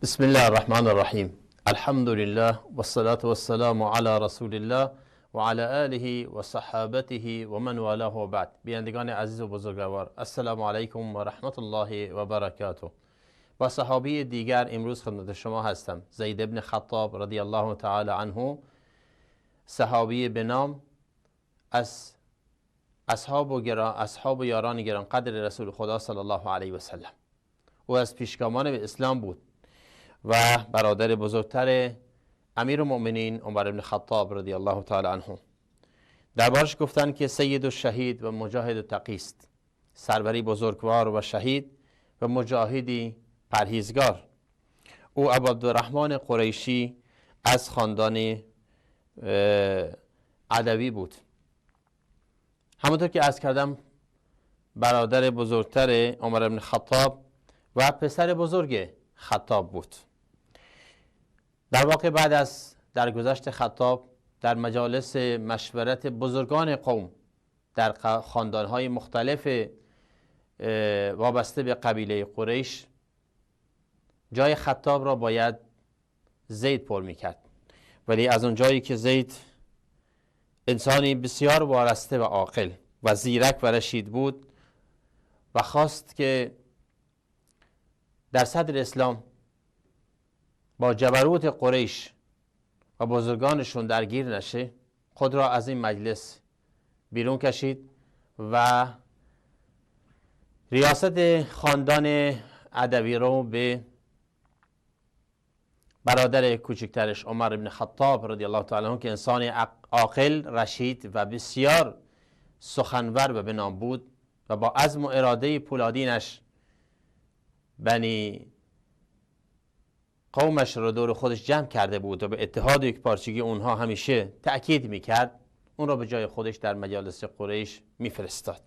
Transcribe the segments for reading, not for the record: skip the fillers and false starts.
بسم الله الرحمن الرحیم. الحمد لله و الصلاة والسلام علی رسول الله و علی آله و صحابته و من والاه و بعد. بینندگان عزیز و بزرگوار، السلام علیکم و رحمت الله و برکاته. با صحابی دیگر امروز خدمت شما هستم، زید بن خطاب رضی الله تعالی عنه، صحابی به نام از اصحاب و یاران گران قدر رسول خدا صلی الله علیه و سلم. او از پیشگامان به اسلام بود و برادر بزرگتر امیر المؤمنین عمر بن خطاب رضی الله تعالی عنه. دربارش گفتن که سید و شهید و مجاهد و تقی است، سروری بزرگوار و شهید و مجاهدی پرهیزگار. او ابو عبدالرحمن قریشی از خاندان عدوی بود. همونطور که عرض کردم برادر بزرگتر عمر بن خطاب و پسر بزرگ خطاب بود. در واقع بعد از درگذشت خطاب در مجالس مشورت بزرگان قوم در خاندانهای مختلف وابسته به قبیله قریش، جای خطاب را باید زید پر میکرد. ولی از اون جایی که زید انسانی بسیار وارسته و عاقل و زیرک و رشید بود و خواست که در صدر اسلام با جبروت قریش و بزرگانشون درگیر نشه، خود را از این مجلس بیرون کشید و ریاست خاندان عدوی رو به برادر کوچکترش عمر بن خطاب رضی الله تعالی عنه که انسان عاقل، رشید و بسیار سخنور و بنام بود و با عزم و اراده پولادینش بنی قومش رو دور خودش جمع کرده بود و به اتحاد و یکپارچگی اونها همیشه تأکید میکرد، اون را به جای خودش در مجالس قریش میفرستاد.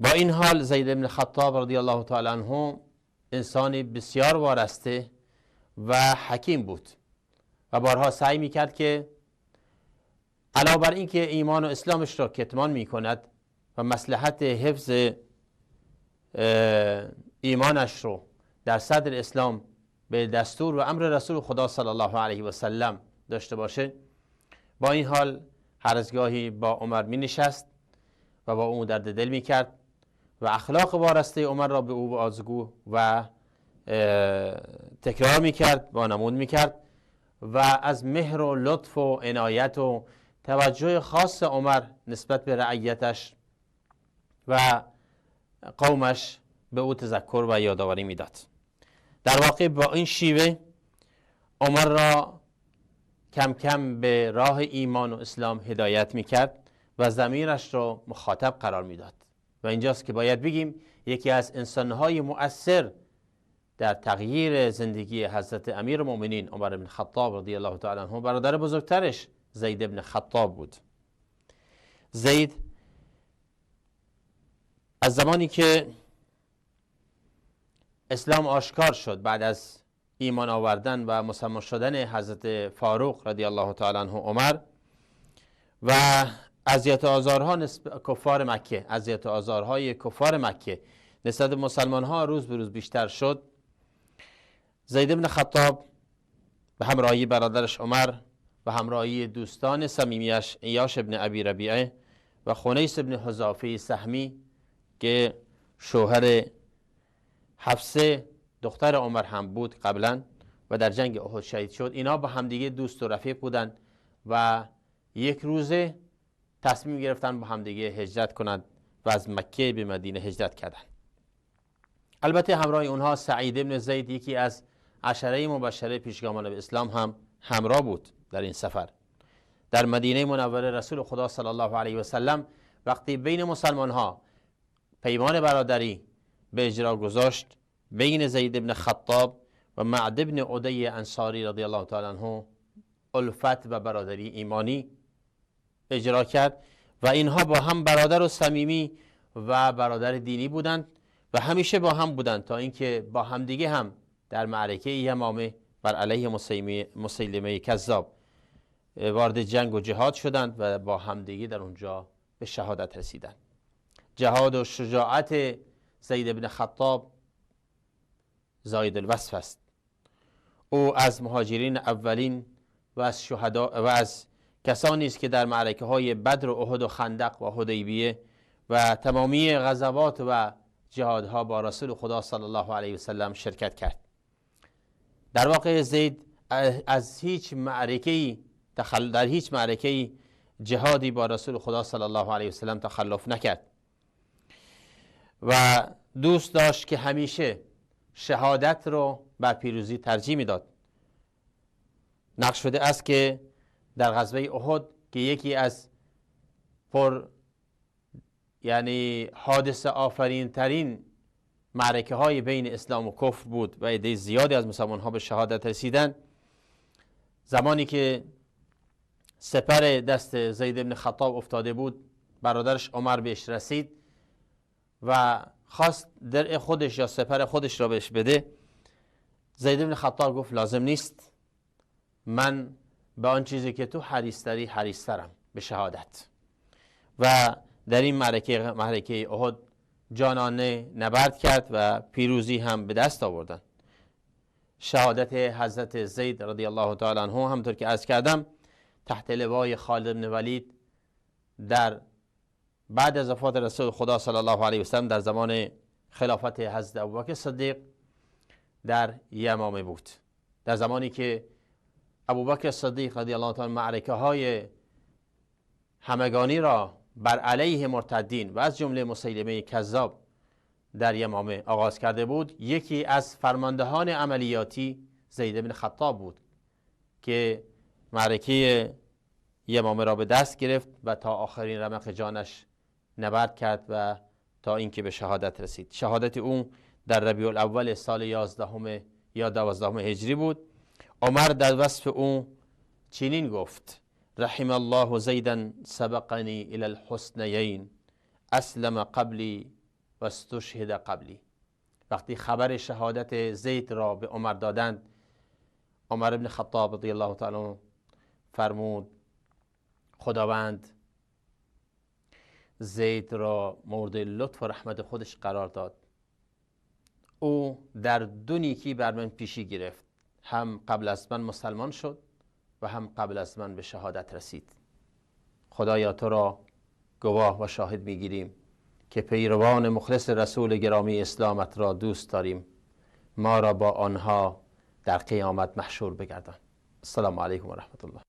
با این حال زید بن خطاب رضی الله تعالی عنه انسانی بسیار وارسته و حکیم بود و بارها سعی میکرد که علاوه بر این که ایمان و اسلامش را کتمان میکند و مصلحت حفظ ایمانش رو در صدر اسلام به دستور و امر رسول خدا صلی الله علیه و سلم داشته باشه، با این حال هر از گاهی با عمر می نشست و با او درد دل می کرد و اخلاق وارسته عمر را به او بازگو و تکرار می کرد، وانمود می کرد و از مهر و لطف و عنایت و توجه خاص عمر نسبت به رعیتش و قومش به او تذکر و یادآوری میداد. در واقع با این شیوه عمر را کم کم به راه ایمان و اسلام هدایت میکرد و ضمیرش را مخاطب قرار میداد. و اینجاست که باید بگیم یکی از انسانهای مؤثر در تغییر زندگی حضرت امیر المؤمنین عمر بن خطاب رضی الله تعالی عنه برادر بزرگترش زید بن خطاب بود. زید از زمانی که اسلام آشکار شد بعد از ایمان آوردن و مسلمان شدن حضرت فاروق رضی الله تعالی عنه عمر و اذیت و آزارهای کفار مکه نسبت به مسلمان ها روز به روز بیشتر شد، زید بن خطاب به همراهی برادرش عمر و همراهی دوستان صمیمیش عیاش بن ابی ربیعه و خنیس بن حذافه سهمی که شوهر حفصه دختر عمر هم بود قبلا و در جنگ احد شهید شد، اینا با همدیگه دوست و رفیق بودن و یک روزه تصمیم گرفتن با همدیگه هجرت کنند و از مکه به مدینه هجرت کردند. البته همراه اونها سعید بن زید، یکی از عشره مبشره پیشگامان به اسلام هم همراه بود در این سفر. در مدینه منوره رسول خدا صلی الله علیه و سلم وقتی بین مسلمان ها پیمان برادری به اجرا گذاشت، بین زید بن خطاب و معد بن عدی انصاری رضی الله تعالی عنه الفت و برادری ایمانی اجرا کرد و اینها با هم برادر و صمیمی و برادر دینی بودند و همیشه با هم بودند تا اینکه با همدیگه هم در معرکه یمامه بر علیه مسیلمه کذاب وارد جنگ و جهاد شدند و با همدیگه در اونجا به شهادت رسیدند. جهاد و شجاعت زید بن خطاب زاید الوصف است. او از مهاجرین اولین و از شهدا و از کسانی است که در معرکه های بدر و احد و خندق و حدیبیه و تمامی غزوات و جهادها با رسول خدا صلی الله علیه و سلم شرکت کرد. در واقع زید از هیچ معرکه‌ای در هیچ معرکه‌ای جهادی با رسول خدا صلی الله علیه و سلم تخلف نکرد و دوست داشت که همیشه شهادت رو بر پیروزی ترجیح میداد. نقل شده است که در غزوه احد که یکی از حادثه آفرین ترین معرکه های بین اسلام و کفر بود و عده زیادی از مسلمان ها به شهادت رسیدند، زمانی که سپر دست زید بن خطاب افتاده بود، برادرش عمر بهش رسید و خواست درع خودش یا سپر خودش را بهش بده. زید بن خطاب گفت لازم نیست، من به آن چیزی که تو حریص‌تری حریص‌ترم به شهادت. و در این معرکه احد جانانه نبرد کرد و پیروزی هم به دست آوردن. شهادت حضرت زید رضی الله تعالی عنه همطور که عرض کردم تحت لوای خالد بن ولید در بعد از وفات رسول خدا صلی الله علیه و سلم در زمان خلافت حضرت ابوبکر صدیق در یمامه بود. در زمانی که ابوبکر صدیق رضی الله تعالی معرکه های همگانی را بر علیه مرتدین و از جمله مسیلمه کذاب در یمامه آغاز کرده بود، یکی از فرماندهان عملیاتی زید بن خطاب بود که معرکه یمامه را به دست گرفت و تا آخرین رمق جانش نبرد کرد و تا اینکه به شهادت رسید. شهادت او در ربیع الاول سال 11 یا 12 هجری بود. عمر در وصف او چنین گفت: رحم الله زیدا سبقنی الی الحسنیین اسلم قبلی و استشهد قبلی. وقتی خبر شهادت زید را به عمر دادند، عمر بن خطاب رضی الله تعالی فرمود خداوند زید را مورد لطف و رحمت خودش قرار داد. او در دو نیکی بر من پیشی گرفت، هم قبل از من مسلمان شد و هم قبل از من به شهادت رسید. خدایا تو را گواه و شاهد میگیریم که پیروان مخلص رسول گرامی اسلامت را دوست داریم. ما را با آنها در قیامت محشور بگردان. السلام علیکم و رحمت الله.